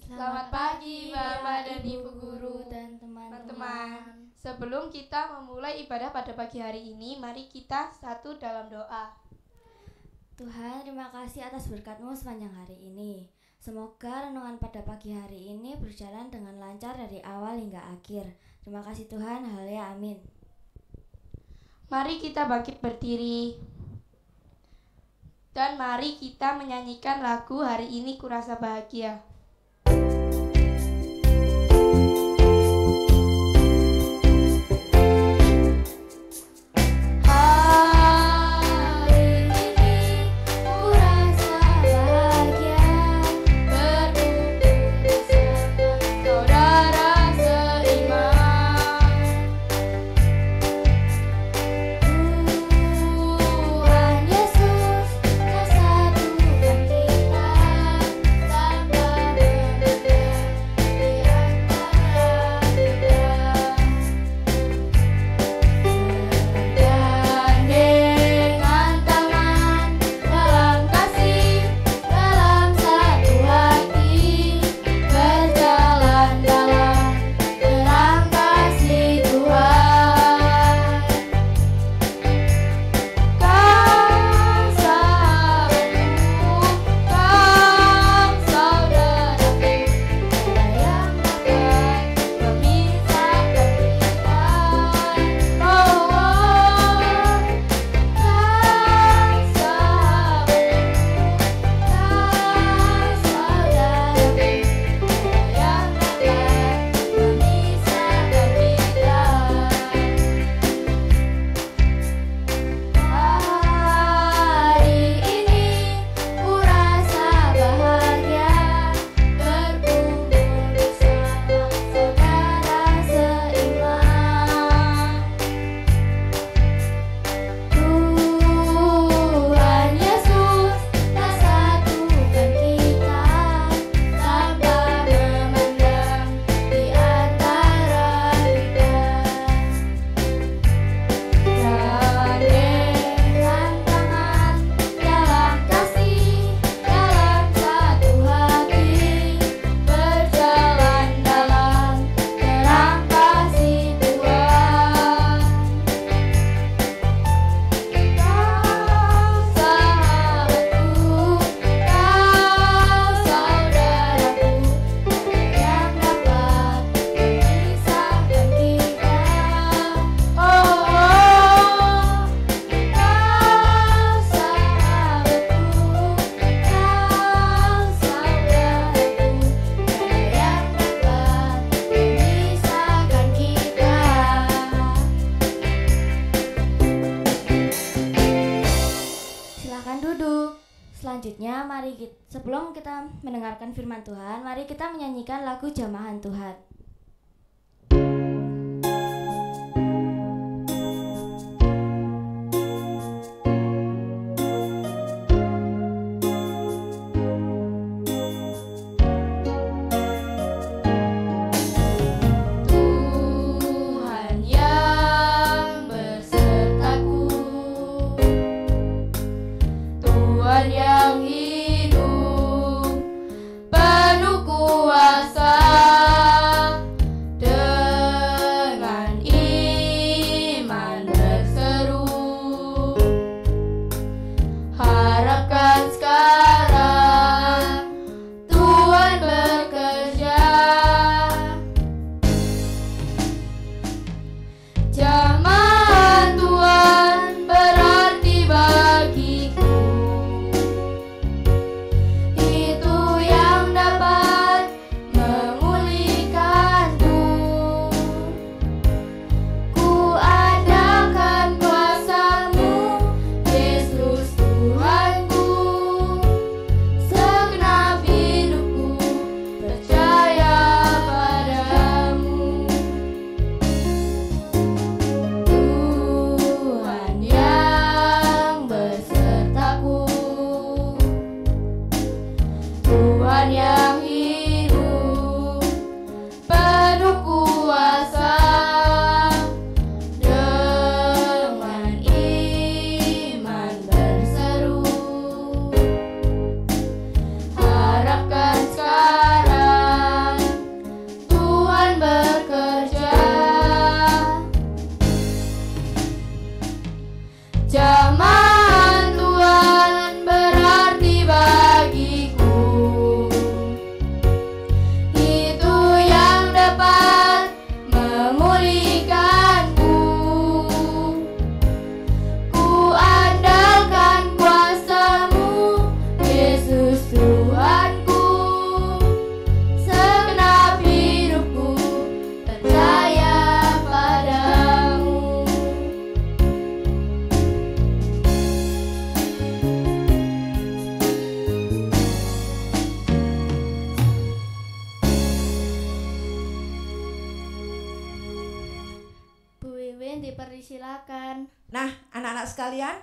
Selamat pagi Bapak dan Ibu Guru dan teman-teman. Sebelum kita memulai ibadah pada pagi hari ini, mari kita satu dalam doa. Tuhan, terima kasih atas berkat-Mu sepanjang hari ini. Semoga renungan pada pagi hari ini berjalan dengan lancar dari awal hingga akhir. Terima kasih Tuhan, haleluya, amin. Mari kita bangkit berdiri. Dan mari kita menyanyikan lagu Hari Ini Kurasa Bahagia. Selanjutnya, sebelum kita mendengarkan firman Tuhan, mari kita menyanyikan lagu Jamahan Tuhan. Yang hidup penuh kuasa. Amin, dipersilakan. Nah, anak-anak sekalian,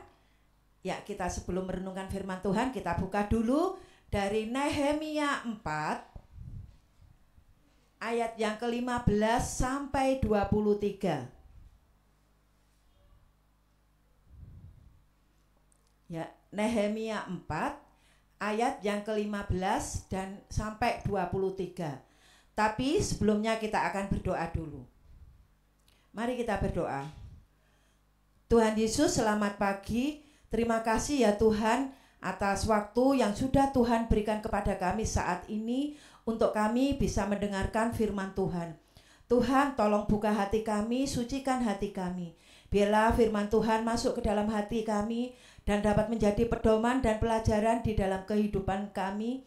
ya kita sebelum merenungkan firman Tuhan, kita buka dulu dari Nehemia 4 ayat yang ke-15 sampai 23. Ya, Nehemia 4 ayat yang ke-15 dan sampai 23. Tapi sebelumnya kita akan berdoa dulu. Mari kita berdoa. Tuhan Yesus, selamat pagi. Terima kasih ya Tuhan atas waktu yang sudah Tuhan berikan kepada kami saat ini untuk kami bisa mendengarkan firman Tuhan. Tuhan, tolong buka hati kami, sucikan hati kami. Biarlah firman Tuhan masuk ke dalam hati kami dan dapat menjadi pedoman dan pelajaran di dalam kehidupan kami,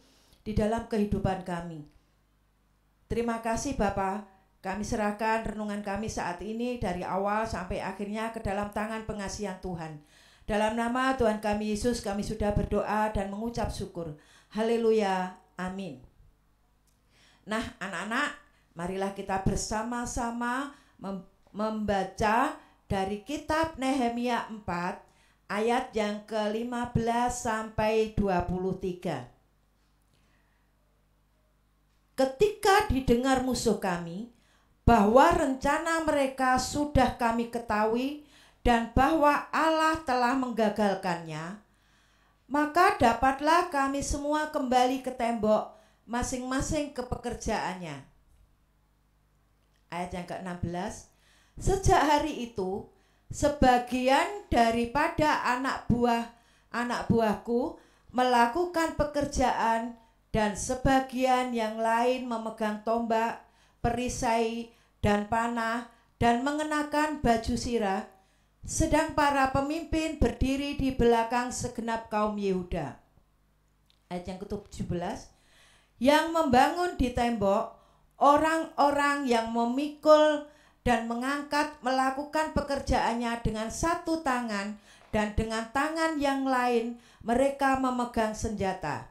Terima kasih Bapa. Kami serahkan renungan kami saat ini dari awal sampai akhirnya ke dalam tangan pengasihan Tuhan. Dalam nama Tuhan kami Yesus kami sudah berdoa dan mengucap syukur. Haleluya. Amin. Nah, anak-anak, marilah kita bersama-sama membaca dari kitab Nehemia 4 ayat yang ke-15 sampai 23. Ketika didengar musuh kami bahwa rencana mereka sudah kami ketahui dan bahwa Allah telah menggagalkannya, maka dapatlah kami semua kembali ke tembok masing-masing ke pekerjaannya. Ayat yang ke-16. Sejak hari itu, sebagian daripada anak buahku melakukan pekerjaan dan sebagian yang lain memegang tombak, perisai, dan panah dan mengenakan baju sirah, sedang para pemimpin berdiri di belakang segenap kaum Yehuda. Ayat yang ke-17. Yang membangun di tembok, orang-orang yang memikul dan mengangkat melakukan pekerjaannya dengan satu tangan, dan dengan tangan yang lain mereka memegang senjata.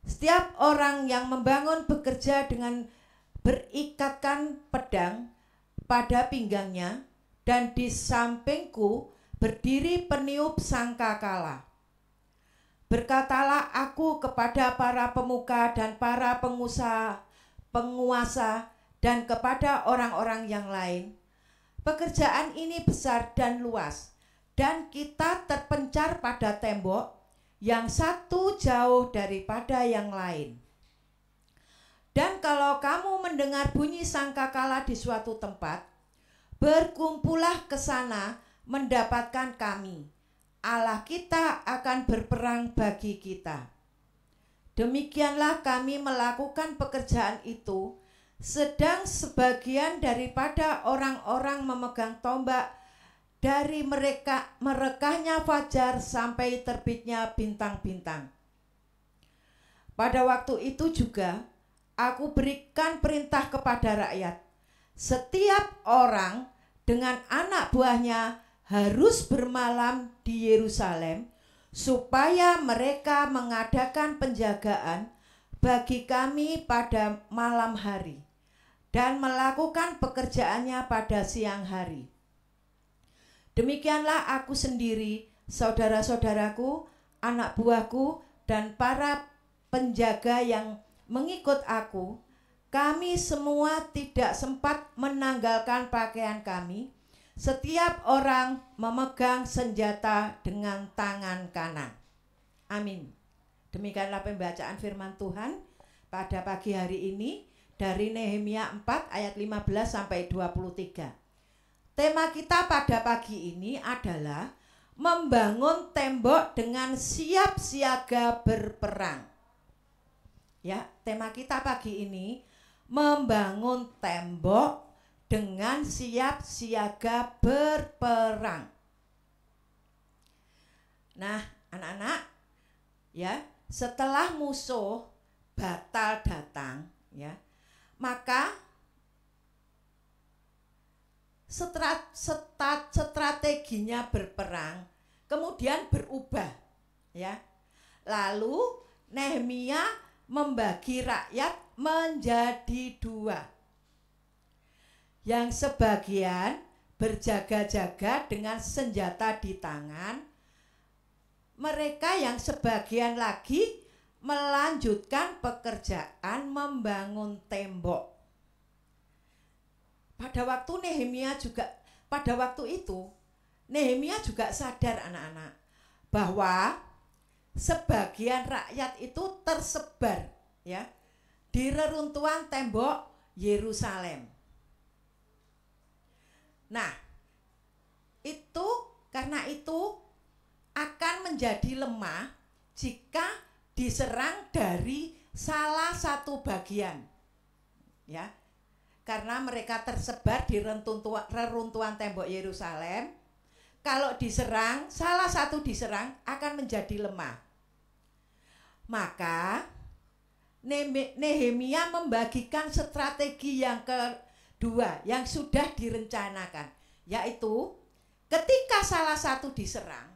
Setiap orang yang membangun bekerja dengan berikatkan pedang pada pinggangnya, dan di sampingku berdiri peniup sangkakala. Berkatalah aku kepada para pemuka dan para penguasa dan kepada orang-orang yang lain, pekerjaan ini besar dan luas, dan kita terpencar pada tembok yang satu jauh daripada yang lain. Dan kalau kamu mendengar bunyi sangkakala di suatu tempat, berkumpullah ke sana mendapatkan kami. Allah kita akan berperang bagi kita. Demikianlah kami melakukan pekerjaan itu, sedang sebagian daripada orang-orang memegang tombak dari merekahnya fajar sampai terbitnya bintang-bintang. Pada waktu itu juga aku berikan perintah kepada rakyat, setiap orang dengan anak buahnya harus bermalam di Yerusalem, supaya mereka mengadakan penjagaan bagi kami pada malam hari dan melakukan pekerjaannya pada siang hari. Demikianlah aku sendiri, saudara-saudaraku, anak buahku, dan para penjaga yang mengikut aku, kami semua tidak sempat menanggalkan pakaian kami. Setiap orang memegang senjata dengan tangan kanan. Amin. Demikianlah pembacaan firman Tuhan pada pagi hari ini dari Nehemia 4 ayat 15 sampai 23. Tema kita pada pagi ini adalah membangun tembok dengan siap siaga berperang. Ya, tema kita pagi ini membangun tembok dengan siap siaga berperang. Nah, anak-anak, ya, setelah musuh batal datang, ya, maka strateginya berperang kemudian berubah, ya. Lalu Nehemia membagi rakyat menjadi dua. Yang sebagian berjaga-jaga dengan senjata di tangan. Mereka yang sebagian lagi melanjutkan pekerjaan membangun tembok. Pada waktu itu Nehemia juga sadar anak-anak bahwa sebagian rakyat itu tersebar ya di reruntuhan tembok Yerusalem. Nah, karena itu akan menjadi lemah jika diserang dari salah satu bagian. Ya. Karena mereka tersebar di reruntuhan tembok Yerusalem, kalau diserang, salah satu diserang akan menjadi lemah. Maka Nehemia membagikan strategi yang kedua yang sudah direncanakan, yaitu ketika salah satu diserang,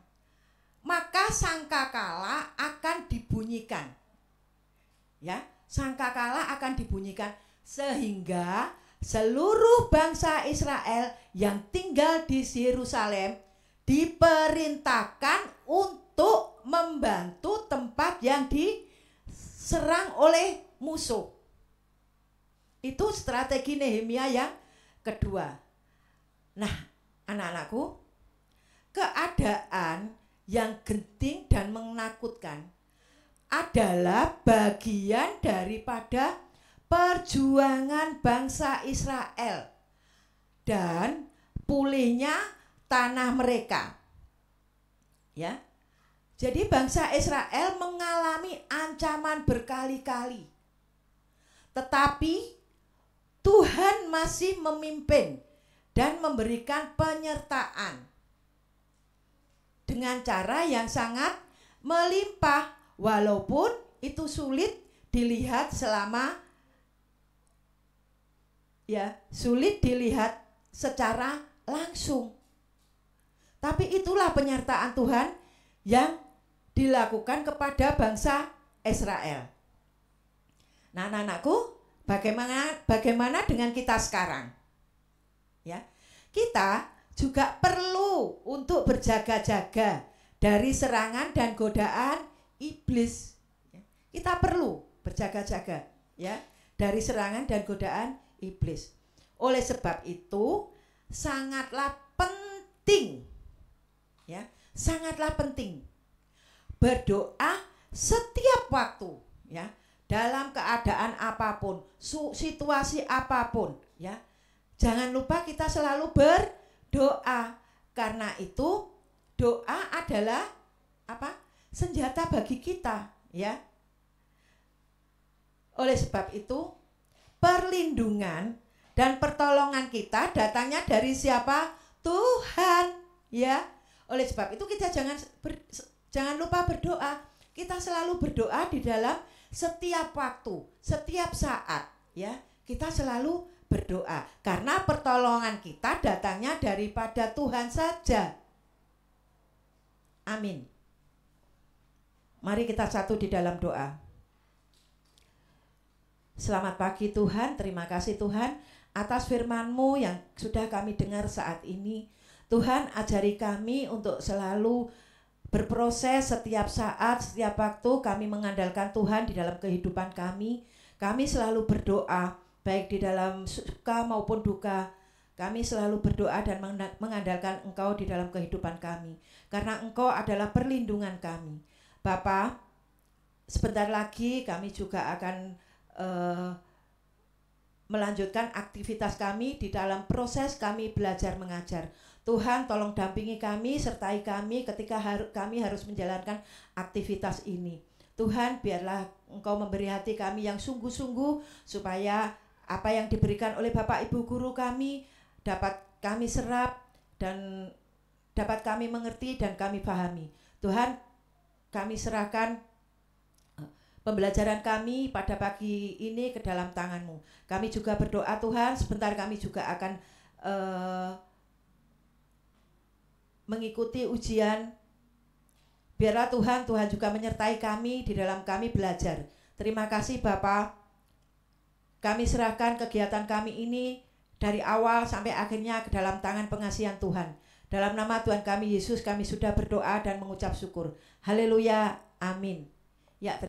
maka sangkakala akan dibunyikan. Ya, sangkakala akan dibunyikan sehingga seluruh bangsa Israel yang tinggal di Yerusalem diperintahkan untuk membantu tempat yang diserang oleh musuh. Itu strategi Nehemia yang kedua. Nah, anak-anakku, keadaan yang genting dan menakutkan adalah bagian daripada perjuangan bangsa Israel dan pulihnya tanah mereka. Ya. Jadi bangsa Israel mengalami ancaman berkali-kali. Tetapi Tuhan masih memimpin dan memberikan penyertaan dengan cara yang sangat melimpah, walaupun itu sulit dilihat secara langsung. Tapi itulah penyertaan Tuhan yang dilakukan kepada bangsa Israel. Nah, anak-anakku, bagaimana dengan kita sekarang? Ya, kita juga perlu untuk berjaga-jaga dari serangan dan godaan iblis. Kita perlu berjaga-jaga ya dari serangan dan godaan iblis. Oleh sebab itu sangatlah penting ya, sangatlah penting berdoa setiap waktu ya, dalam keadaan apapun, situasi apapun ya. Jangan lupa kita selalu berdoa, karena itu doa adalah apa? Senjata bagi kita ya. Oleh sebab itu perlindungan dan pertolongan kita datangnya dari siapa? Tuhan ya. Oleh sebab itu kita jangan lupa berdoa. Kita selalu berdoa di dalam setiap waktu, setiap saat ya. Kita selalu berdoa karena pertolongan kita datangnya daripada Tuhan saja. Amin. Mari kita satu di dalam doa. Selamat pagi Tuhan, terima kasih Tuhan atas firman-Mu yang sudah kami dengar saat ini. Tuhan, ajari kami untuk selalu berproses setiap saat, setiap waktu kami mengandalkan Tuhan di dalam kehidupan kami. Kami selalu berdoa, baik di dalam suka maupun duka. Kami selalu berdoa dan mengandalkan Engkau di dalam kehidupan kami, karena Engkau adalah perlindungan kami. Bapa, sebentar lagi kami juga akan melanjutkan aktivitas kami di dalam proses kami belajar mengajar. Tuhan, tolong dampingi kami, sertai kami ketika kami harus menjalankan aktivitas ini. Tuhan, biarlah Engkau memberi hati kami yang sungguh-sungguh, supaya apa yang diberikan oleh Bapak Ibu Guru kami dapat kami serap dan dapat kami mengerti dan kami pahami. Tuhan, kami serahkan pembelajaran kami pada pagi ini ke dalam tangan-Mu. Kami juga berdoa Tuhan, sebentar kami juga akan mengikuti ujian. Biarlah Tuhan juga menyertai kami di dalam kami belajar. Terima kasih Bapa. Kami serahkan kegiatan kami ini dari awal sampai akhirnya ke dalam tangan pengasihan Tuhan. Dalam nama Tuhan kami Yesus kami sudah berdoa dan mengucap syukur. Haleluya, amin. Ya,